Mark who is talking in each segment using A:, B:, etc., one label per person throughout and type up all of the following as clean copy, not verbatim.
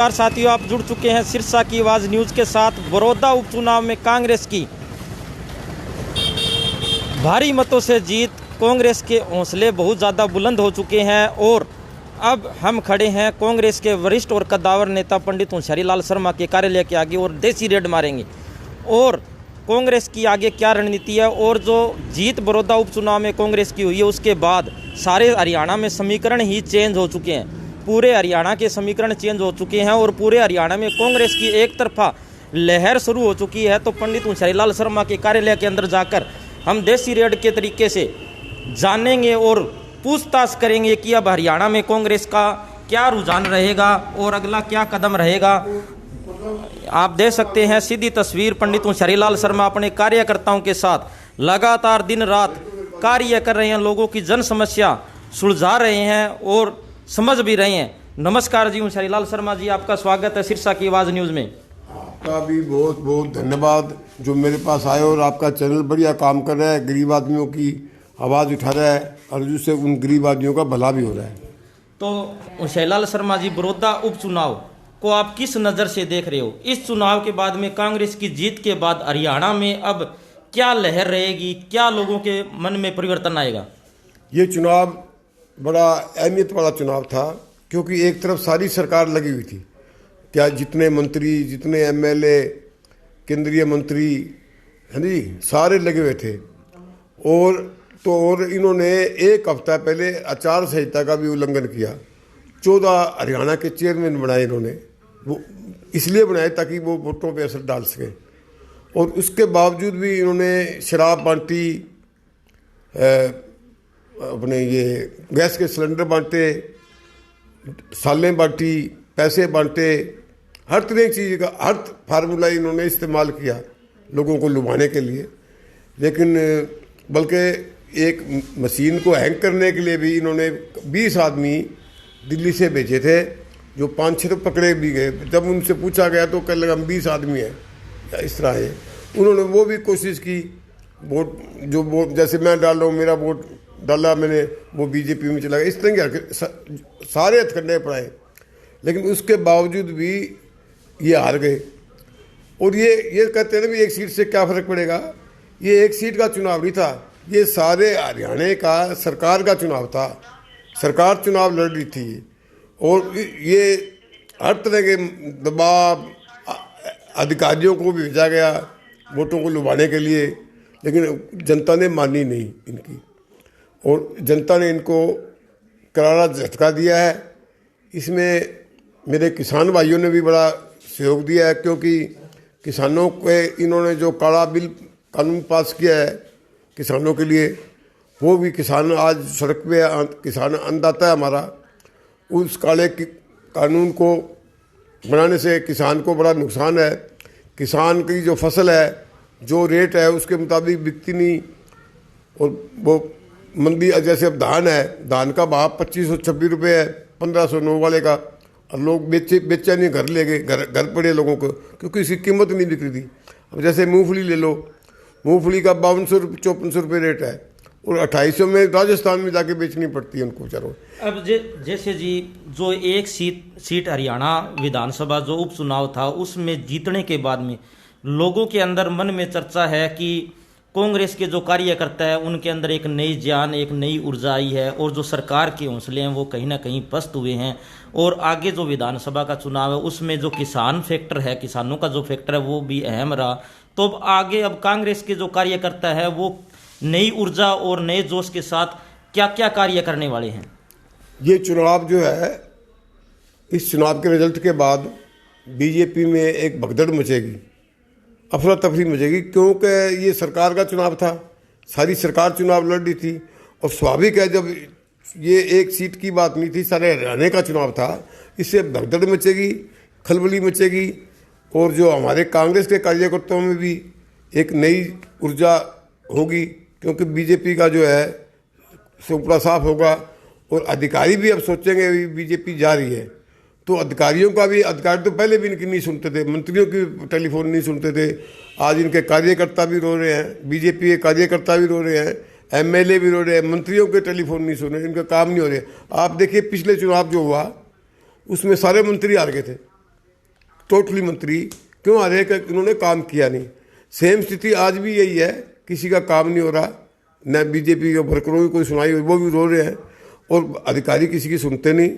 A: नमस्कार साथियों, आप जुड़ चुके हैं सिरसा की आवाज़ न्यूज़ के साथ। बड़ौदा उपचुनाव में कांग्रेस की भारी मतों से जीत। कांग्रेस के हौसले बहुत ज़्यादा बुलंद हो चुके हैं और अब हम खड़े हैं कांग्रेस के वरिष्ठ और कद्दावर नेता पंडित होशियारी लाल शर्मा के कार्यालय के आगे और देसी रेड मारेंगे और कांग्रेस की आगे क्या रणनीति है। और जो जीत बड़ौदा उपचुनाव में कांग्रेस की हुई है उसके बाद सारे हरियाणा में समीकरण ही चेंज हो चुके हैं। पूरे हरियाणा के समीकरण चेंज हो चुके हैं और पूरे हरियाणा में कांग्रेस की एक तरफा लहर शुरू हो चुकी है। तो पंडित होशियारी लाल शर्मा के कार्यालय के अंदर जाकर हम देसी रेड के तरीके से जानेंगे और पूछताछ करेंगे कि अब हरियाणा में कांग्रेस का क्या रुझान रहेगा और अगला क्या कदम रहेगा। आप देख सकते हैं सीधी तस्वीर, पंडित होशियारी लाल शर्मा अपने कार्यकर्ताओं के साथ लगातार दिन रात कार्य कर रहे हैं, लोगों की जन समस्या सुलझा रहे हैं और समझ भी रहे हैं। नमस्कार जी होशियारी लाल शर्मा जी, आपका स्वागत है सिरसा की आवाज़ न्यूज़ में।
B: आपका भी बहुत बहुत धन्यवाद जो मेरे पास आए और आपका चैनल बढ़िया काम कर रहा है, गरीब आदमियों की आवाज़ उठा रहा है और जिससे उन गरीब आदमियों का भला भी हो रहा है।
A: तो होशियारी लाल शर्मा जी, बड़ौदा उपचुनाव को आप किस नज़र से देख रहे हो? इस चुनाव के बाद में कांग्रेस की जीत के बाद हरियाणा में अब क्या लहर रहेगी, क्या लोगों के मन में परिवर्तन आएगा?
B: ये चुनाव बड़ा अहमियत वाला चुनाव था क्योंकि एक तरफ सारी सरकार लगी हुई थी, क्या जितने मंत्री, जितने एमएलए, केंद्रीय मंत्री हैं जी, सारे लगे हुए थे। और इन्होंने एक हफ्ता पहले आचार संहिता का भी उल्लंघन किया। 14 हरियाणा के चेयरमैन बनाए इन्होंने, वो इसलिए बनाए ताकि वो वोटों पे असर डाल सकें। और उसके बावजूद भी इन्होंने शराब बांटी, अपने ये गैस के सिलेंडर बांटे, सालें बांटी, पैसे बांटे, हर तरह की चीज़ का हर फार्मूला इन्होंने इस्तेमाल किया लोगों को लुभाने के लिए। लेकिन बल्कि एक मशीन को हैंग करने के लिए भी इन्होंने 20 आदमी दिल्ली से भेजे थे, जो 5-6 तो पकड़े भी गए। जब उनसे पूछा गया तो कहने लगा हम 20 आदमी हैं या इस तरह है। उन्होंने वो भी कोशिश की, वोट जैसे मैं डाल रहा हूँ, मेरा वोट डाला मैंने, वो बीजेपी में चला गया। इस तरह के सारे हथकंडे पड़ाए, लेकिन उसके बावजूद भी ये हार गए। और ये कहते हैं ना भी एक सीट से क्या फ़र्क पड़ेगा। ये एक सीट का चुनाव नहीं था, ये सारे हरियाणा का सरकार का चुनाव था। सरकार चुनाव लड़ रही थी और ये हर तरह के दबाव अधिकारियों को भी भेजा गया वोटों को लुभाने के लिए, लेकिन जनता ने मानी नहीं इनकी और जनता ने इनको करारा झटका दिया है। इसमें मेरे किसान भाइयों ने भी बड़ा सहयोग दिया है, क्योंकि किसानों के इन्होंने जो काला बिल कानून पास किया है किसानों के लिए, वो भी किसान आज सड़क पे किसान अन्नदाता है हमारा। उस काले कानून को बनाने से किसान को बड़ा नुकसान है। किसान की जो फसल है, जो रेट है उसके मुताबिक बिकती नहीं। और वो मंदी, जैसे अब धान है, धान का भाव 2526 रुपये है 1509 वाले का, और लोग बेचा नहीं, घर ले गए, घर पड़े लोगों को, क्योंकि इसकी कीमत नहीं बिक रही थी। अब जैसे मूंगफली ले लो, मूंगफली का 5254 रुपये रेट है और 2800 में राजस्थान में जाके बेचनी पड़ती है उनको चारों।
A: अब जैसे जी, जो एक सीट हरियाणा विधानसभा जो उपचुनाव था उसमें जीतने के बाद में लोगों के अंदर मन में चर्चा है कि कांग्रेस के जो कार्यकर्ता है उनके अंदर एक नई जान, एक नई ऊर्जा आई है और जो सरकार के हौसले हैं वो कहीं ना कहीं पस्त हुए हैं। और आगे जो विधानसभा का चुनाव है उसमें जो किसान फैक्टर है, किसानों का जो फैक्टर है वो भी अहम रहा। तो अब आगे अब कांग्रेस के जो कार्यकर्ता है वो नई ऊर्जा और नए जोश के साथ क्या क्या कार्य करने वाले हैं?
B: ये चुनाव जो है, इस चुनाव के रिजल्ट के बाद बीजेपी में एक भगदड़ मचेगी, अफरा तफरी मचेगी, क्योंकि ये सरकार का चुनाव था, सारी सरकार चुनाव लड़ रही थी। और स्वाभाविक है, जब ये एक सीट की बात नहीं थी, सारे हरियाणा का चुनाव था, इससे भगदड़ मचेगी, खलबली मचेगी। और जो हमारे कांग्रेस के कार्यकर्ताओं में भी एक नई ऊर्जा होगी, क्योंकि बीजेपी का जो है सुपड़ा साफ होगा। और अधिकारी भी अब सोचेंगे बीजेपी जा रही है, तो अधिकारियों का भी, अधिकारी तो पहले भी इनकी नहीं सुनते थे, मंत्रियों की टेलीफोन नहीं सुनते थे, आज इनके कार्यकर्ता भी रो रहे हैं, बीजेपी के कार्यकर्ता भी रो रहे हैं, एमएलए भी रो रहे हैं, मंत्रियों के टेलीफोन नहीं सुन रहे, इनका काम नहीं हो रहे। आप देखिए पिछले चुनाव जो हुआ उसमें सारे मंत्री हार गए थे, टोटली मंत्री क्यों आ रहे हैं कि इन्होंने काम किया नहीं। सेम स्थिति आज भी यही है, किसी का काम नहीं हो रहा, न बीजेपी के वर्करों की कोई सुनाई हुई, वो भी रो रहे हैं और अधिकारी किसी की सुनते नहीं।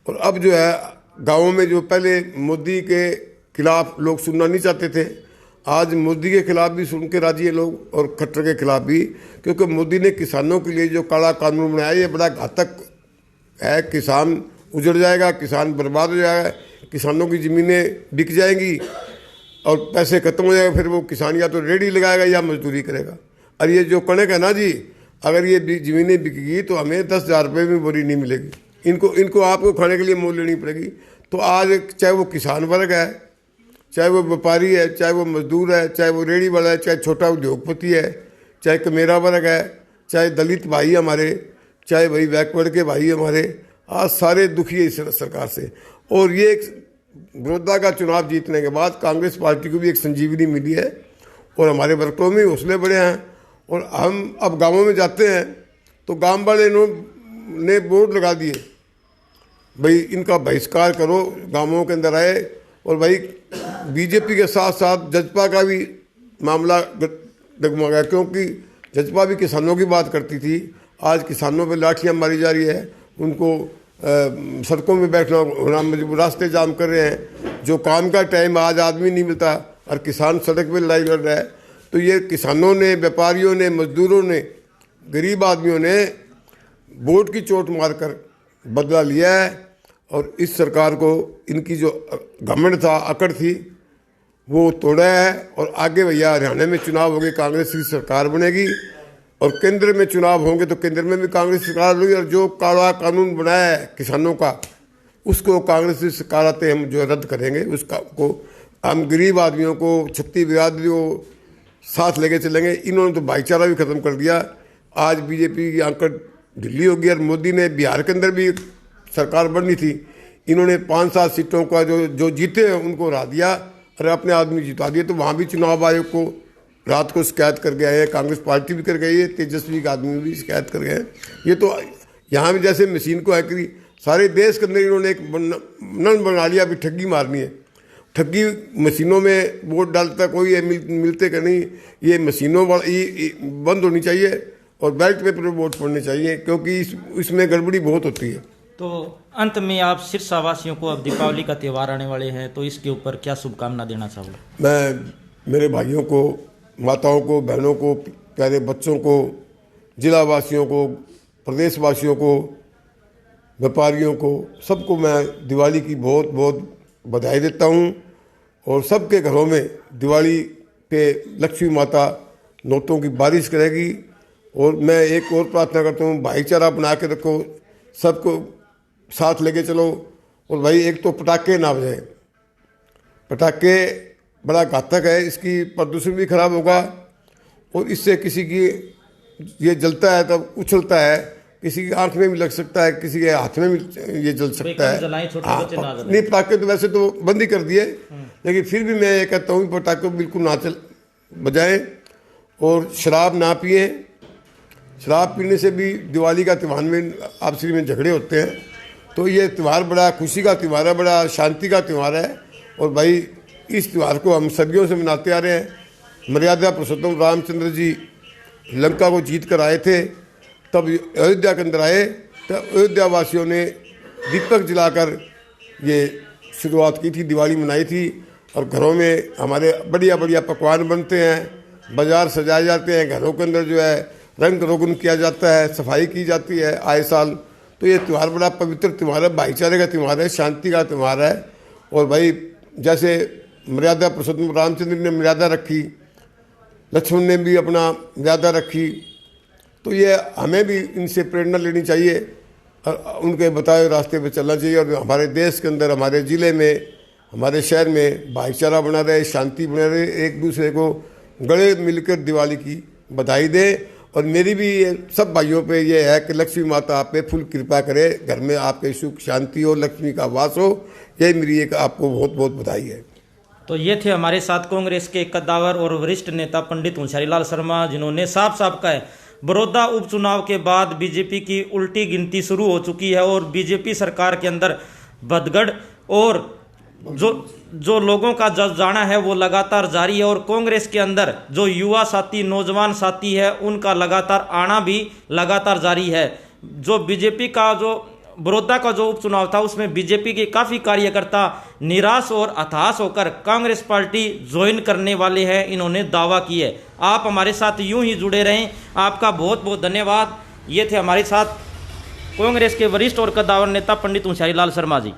B: और अब जो है गाँवों में जो पहले मोदी के खिलाफ लोग सुनना नहीं चाहते थे, आज मोदी के खिलाफ भी सुन के राजी है लोग और खट्टर के खिलाफ भी, क्योंकि मोदी ने किसानों के लिए जो काला कानून बनाया ये बड़ा घातक है। किसान उजड़ जाएगा, किसान बर्बाद हो जाएगा, किसानों की ज़मीनें बिक जाएंगी और पैसे खत्म हो जाएगा। फिर वो किसान या तो रेडी लगाएगा या मजदूरी करेगा। और ये जो कणक है ना जी, अगर ये ज़मीनें बिकेगी तो हमें 10,000 रुपये में बोरी नहीं मिलेगी, इनको आपको खाने के लिए मोल लेनी पड़ेगी। तो आज चाहे वो किसान वर्ग है, चाहे वो व्यापारी है, चाहे वो मजदूर है, चाहे वो रेडी वाला है, चाहे छोटा उद्योगपति है, चाहे कमेरा वर्ग है, चाहे दलित भाई हमारे, चाहे भाई बैकवर्ड के भाई हमारे, आज सारे दुखी है इस सरकार से। और ये एक बड़ौदा का चुनाव जीतने के बाद कांग्रेस पार्टी को भी एक संजीवनी मिली है और हमारे वर्करों में हौसले बढ़े हैं। और हम अब गाँवों में जाते हैं तो गाँव वाले ने बोर्ड लगा दिए, भाई इनका बहिष्कार करो, गाँवों के अंदर आए। और भाई बीजेपी के साथ साथ जजपा का भी मामला डगमगा, क्योंकि जजपा भी किसानों की बात करती थी। आज किसानों पे लाठियां मारी जा रही है, उनको सड़कों में बैठना होना, रास्ते जाम कर रहे हैं। जो काम का टाइम आज आदमी नहीं मिलता और किसान सड़क पे लड़ाई लड़ रहा है। तो ये किसानों ने, व्यापारियों ने, मजदूरों ने, गरीब आदमियों ने वोट की चोट मारकर बदला लिया है। और इस सरकार को इनकी जो घमंड था, अकड़ थी, वो तोड़ा है। और आगे भैया हरियाणा में चुनाव होंगे, कांग्रेस की सरकार बनेगी और केंद्र में चुनाव होंगे तो केंद्र में भी कांग्रेस सरकार होगी। और जो काला कानून बनाया है किसानों का, उसको कांग्रेस की सरकार आते हम जो रद्द करेंगे, उसका को हम गरीब आदमियों को, छत्ती बिरादरी को साथ लेके चलेंगे। इन्होंने तो भाईचारा भी खत्म कर दिया। आज बीजेपी की आंकड़ ढिल्ली हो गई और मोदी ने बिहार के अंदर भी सरकार बननी थी, इन्होंने 5-7 सीटों का जो जीते हैं उनको हरा दिया और अपने आदमी जिता दिए। तो वहाँ भी चुनाव आयोग को रात को शिकायत कर गए हैं, कांग्रेस पार्टी भी कर गई है, तेजस्वी के आदमी भी शिकायत कर गए हैं। ये तो यहाँ भी जैसे मशीन को हैक करी, सारे देश के अंदर इन्होंने एक नन बना लिया, अभी ठगी मारनी है। ठगी मशीनों में वोट डालता कोई है, मिलते का नहीं। ये मशीनों बंद होनी चाहिए और बैलेट पेपर में वोट पड़ने चाहिए, क्योंकि इसमें गड़बड़ी बहुत होती है।
A: तो अंत में आप सिरसा वासियों को, अब दीपावली का त्यौहार आने वाले हैं, तो इसके ऊपर क्या शुभकामना देना चाहूँगा?
B: मैं मेरे भाइयों को, माताओं को, बहनों को, प्यारे बच्चों को, जिला वासियों को, प्रदेश वासियों को, व्यापारियों को, सबको मैं दिवाली की बहुत बहुत बधाई देता हूँ। और सबके घरों में दिवाली पे लक्ष्मी माता नोटों की बारिश करेगी। और मैं एक और प्रार्थना करता हूँ, भाईचारा बना के रखो, सबको साथ लेके चलो। और भाई एक तो पटाखे ना बजाएं, पटाखे बड़ा घातक है, इसकी प्रदूषण भी खराब होगा और इससे किसी की ये जलता है तब उछलता है, किसी की आंख में भी लग सकता है, किसी के हाथ में भी ये जल सकता है। नहीं, पटाखे तो वैसे तो बंद ही कर दिए, लेकिन फिर भी मैं ये कहता हूँ पटाखे बिल्कुल ना बजाएं और शराब ना पिए। शराब पीने से भी दिवाली का त्यौहार में आपसी में झगड़े होते हैं। तो ये त्यौहार बड़ा खुशी का त्यौहार है, बड़ा शांति का त्यौहार है। और भाई इस त्यौहार को हम सदियों से मनाते आ रहे हैं। मर्यादा पुरुषोत्तम रामचंद्र जी लंका को जीत कर आए थे, तब अयोध्या के अंदर आए, तब अयोध्या वासियों ने दीपक जलाकर ये शुरुआत की थी, दिवाली मनाई थी। और घरों में हमारे बढ़िया बढ़िया पकवान बनते हैं, बाजार सजाए जाते हैं, घरों के अंदर जो है रंग रोगन किया जाता है, सफाई की जाती है आए साल। तो ये त्यौहार बड़ा पवित्र त्यौहार है, भाईचारे का त्यौहार है, शांति का त्यौहार है। और भाई जैसे मर्यादा पुरुषोत्तम रामचंद्र ने मर्यादा रखी, लक्ष्मण ने भी अपना मर्यादा रखी, तो ये हमें भी इनसे प्रेरणा लेनी चाहिए और उनके बताए रास्ते पर चलना चाहिए। और हमारे देश के अंदर, हमारे ज़िले में, हमारे शहर में भाईचारा बना रहे, शांति बना रहे, एक दूसरे को गले मिलकर दिवाली की बधाई दें। और मेरी भी सब भाइयों पे ये है कि लक्ष्मी माता आप पे फुल कृपा करे, घर में आपके सुख शांति हो, लक्ष्मी का वास हो। यही मेरी एक आपको बहुत बहुत बधाई है।
A: तो ये थे हमारे साथ कांग्रेस के कद्दावर और वरिष्ठ नेता पंडित होशियारी लाल शर्मा, जिन्होंने साफ साफ कहा है बड़ौदा उपचुनाव के बाद बीजेपी की उल्टी गिनती शुरू हो चुकी है और बीजेपी सरकार के अंदर भदगढ़ और जो लोगों का जस जाना है वो लगातार जारी है और कांग्रेस के अंदर जो युवा साथी नौजवान साथी है उनका लगातार आना भी लगातार जारी है। जो बीजेपी का जो बड़ौदा का जो उपचुनाव था उसमें बीजेपी के काफ़ी कार्यकर्ता निराश और हताश होकर कांग्रेस पार्टी ज्वाइन करने वाले हैं, इन्होंने दावा किया है। आप हमारे साथ यूं ही जुड़े रहें, आपका बहुत बहुत धन्यवाद। ये थे हमारे साथ कांग्रेस के वरिष्ठ और कद्दावर नेता पंडित होशियारी लाल शर्मा जी।